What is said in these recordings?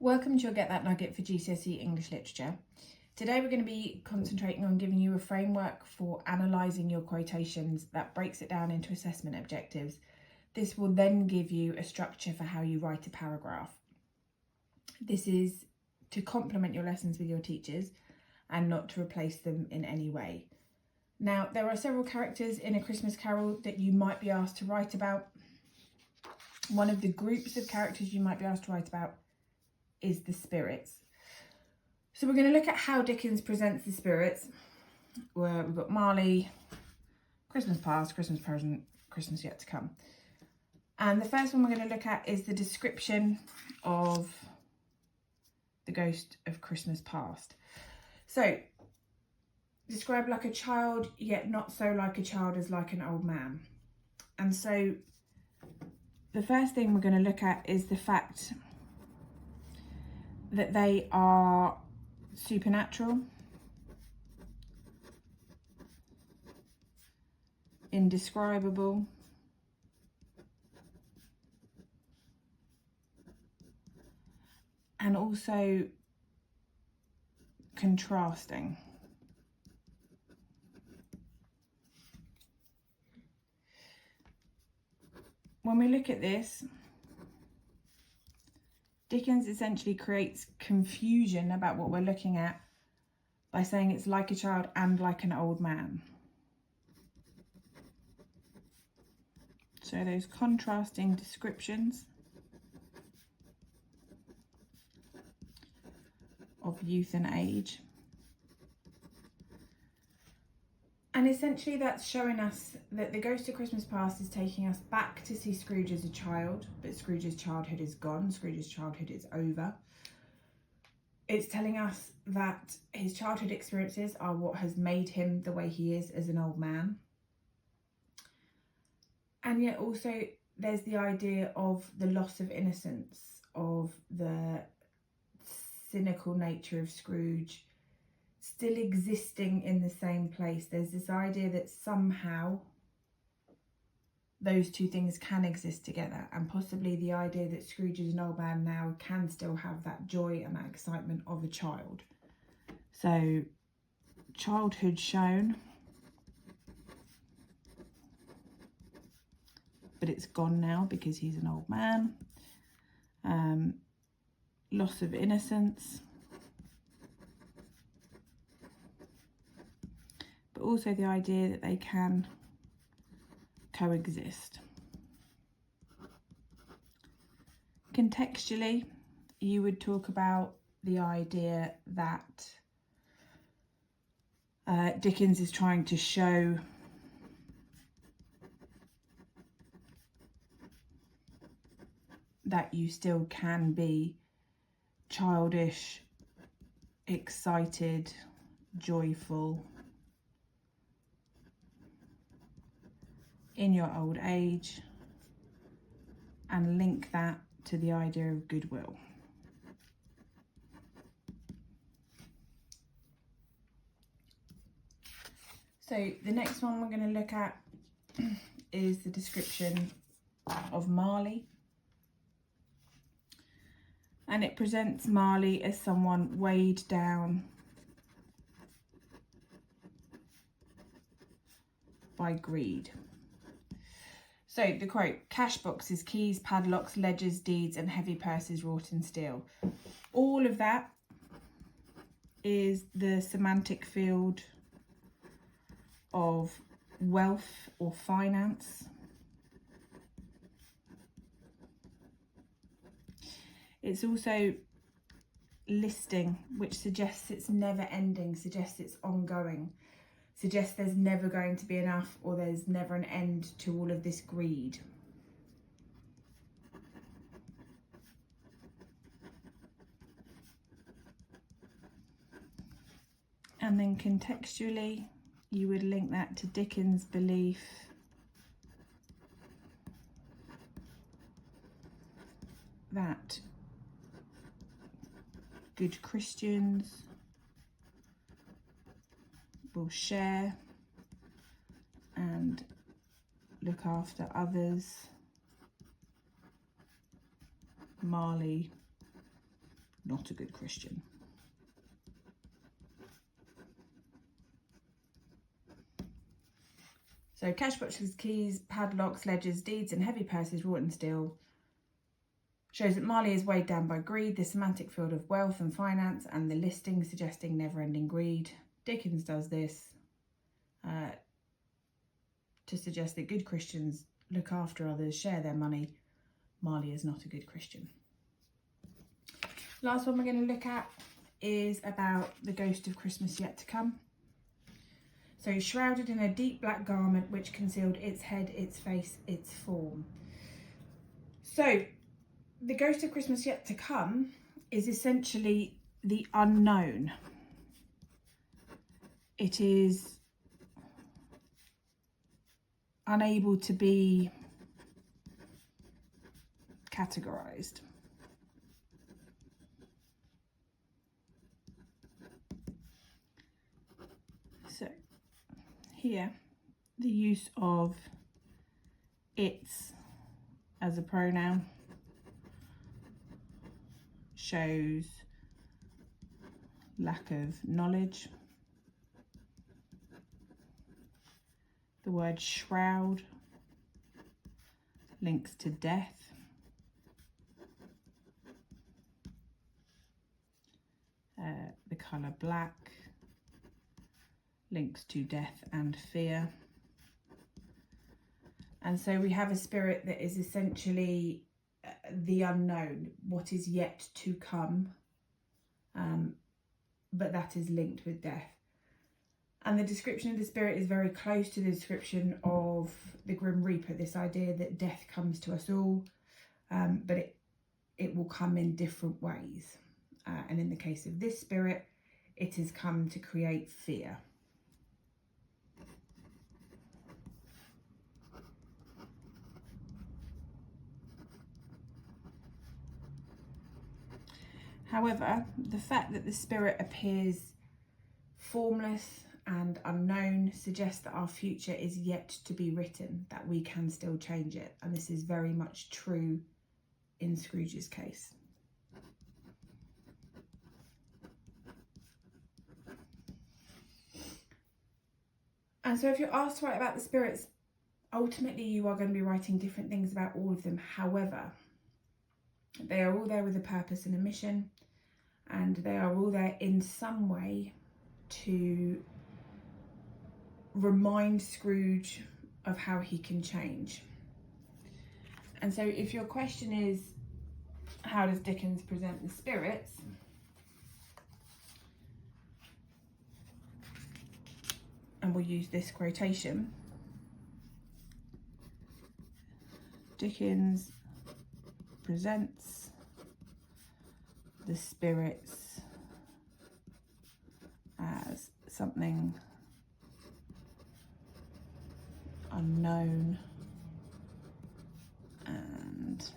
Welcome to your Get That Nugget for GCSE English Literature. Today we're going to be concentrating on giving you a framework for analysing your quotations that breaks it down into assessment objectives. This will then give you a structure for how you write a paragraph. This is to complement your lessons with your teachers and not to replace them in any way. Now, there are several characters in A Christmas Carol that you might be asked to write about. One of the groups of characters you might be asked to write about is the spirits. So we're going to look at how Dickens presents the spirits, where we've got Marley, Christmas past, Christmas present, Christmas yet to come. And the first one we're going to look at is the description of the ghost of Christmas past. So, describe like a child, yet not so like a child as like an old man. And so the first thing we're going to look at is the fact that they are supernatural, indescribable, and also contrasting. When we look at this, Dickens essentially creates confusion about what we're looking at by saying it's like a child and like an old man. So those contrasting descriptions of youth and age. And essentially that's showing us that the Ghost of Christmas Past is taking us back to see Scrooge as a child, but Scrooge's childhood is gone, Scrooge's childhood is over. It's telling us that his childhood experiences are what has made him the way he is as an old man. And yet also there's the idea of the loss of innocence, of the cynical nature of Scrooge still existing in the same place. There's this idea that somehow those two things can exist together, and possibly the idea that Scrooge is an old man now can still have that joy and that excitement of a child. So childhood shown, but it's gone now because he's an old man. Loss of innocence, but also the idea that they can coexist. Contextually, you would talk about the idea that Dickens is trying to show that you still can be childish, excited, joyful in your old age, and link that to the idea of goodwill. So the next one we're going to look at is the description of Marley. And it presents Marley as someone weighed down by greed. So the quote, cash boxes, keys, padlocks, ledgers, deeds, and heavy purses wrought in steel. All of that is the semantic field of wealth or finance. It's also listing, which suggests it's never ending, suggests it's ongoing, suggests there's never going to be enough, or there's never an end to all of this greed. And then contextually, you would link that to Dickens' belief that good Christians will share and look after others. Marley not a good Christian. So cash boxes, keys, padlocks, ledgers, deeds and heavy purses wrought in steel shows that Marley is weighed down by greed, the semantic field of wealth and finance, and the listing suggesting never-ending greed. Dickens does this to suggest that good Christians look after others, share their money. Marley is not a good Christian. Last one we're going to look at is about the ghost of Christmas yet to come. So shrouded in a deep black garment which concealed its head, its face, its form. So the ghost of Christmas yet to come is essentially the unknown. It is unable to be categorized. So here, the use of its as a pronoun shows lack of knowledge. The word shroud links to death. The colour black links to death and fear. And so we have a spirit that is essentially the unknown, what is yet to come, but that is linked with death. And the description of the spirit is very close to the description of the Grim Reaper, this idea that death comes to us all, but it will come in different ways. And in the case of this spirit, it has come to create fear. However, the fact that the spirit appears formless and unknown suggests that our future is yet to be written, that we can still change it. And this is very much true in Scrooge's case. And so if you're asked to write about the spirits, ultimately you are going to be writing different things about all of them. However, they are all there with a purpose and a mission, and they are all there in some way to remind Scrooge of how he can change. And so if your question is, how does Dickens present the spirits? And we'll use this quotation. Dickens presents the spirits as something unknown and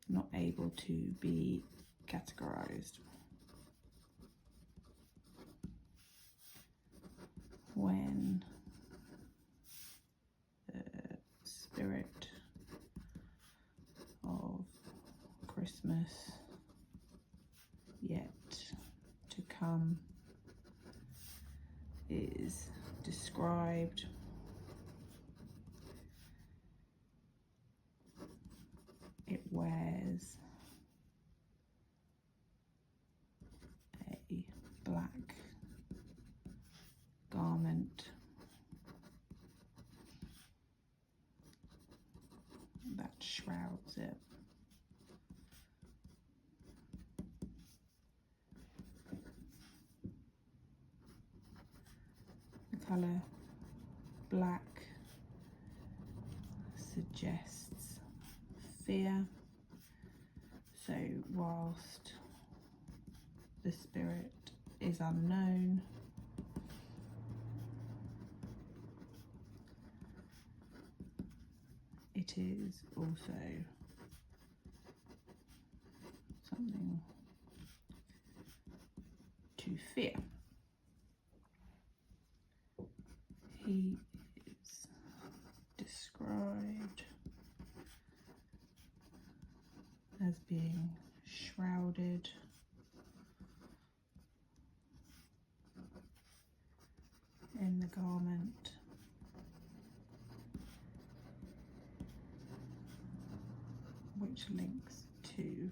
not able to be categorized. When the spirit of Christmas yet to come is described, it wears a black garment that shrouds it. The colour black suggests fear. So whilst the spirit is unknown, it is also something to fear. He is described as being shrouded in the garment which links to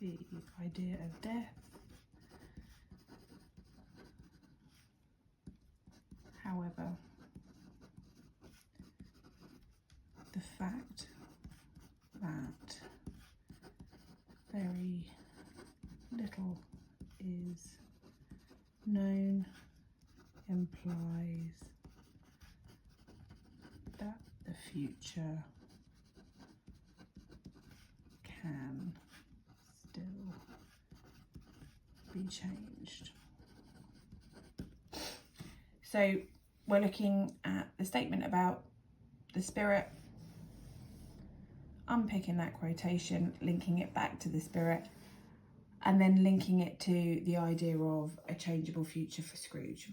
the idea of death. However, the fact that very little is known implies that the future can still be changed. So we're looking at the statement about the spirit, unpicking that quotation, linking it back to the spirit, and then linking it to the idea of a changeable future for Scrooge.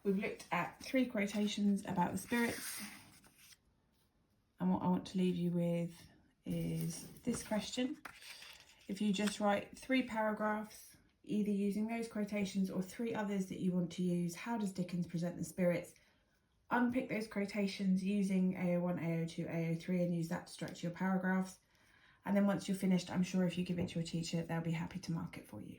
We've looked at 3 quotations about the spirits, and what I want to leave you with is this question. If you just write 3 paragraphs, either using those quotations or 3 others that you want to use, how does Dickens present the spirits? Unpick those quotations using AO1, AO2, AO3 and use that to structure your paragraphs. And then once you're finished, I'm sure if you give it to your teacher, they'll be happy to mark it for you.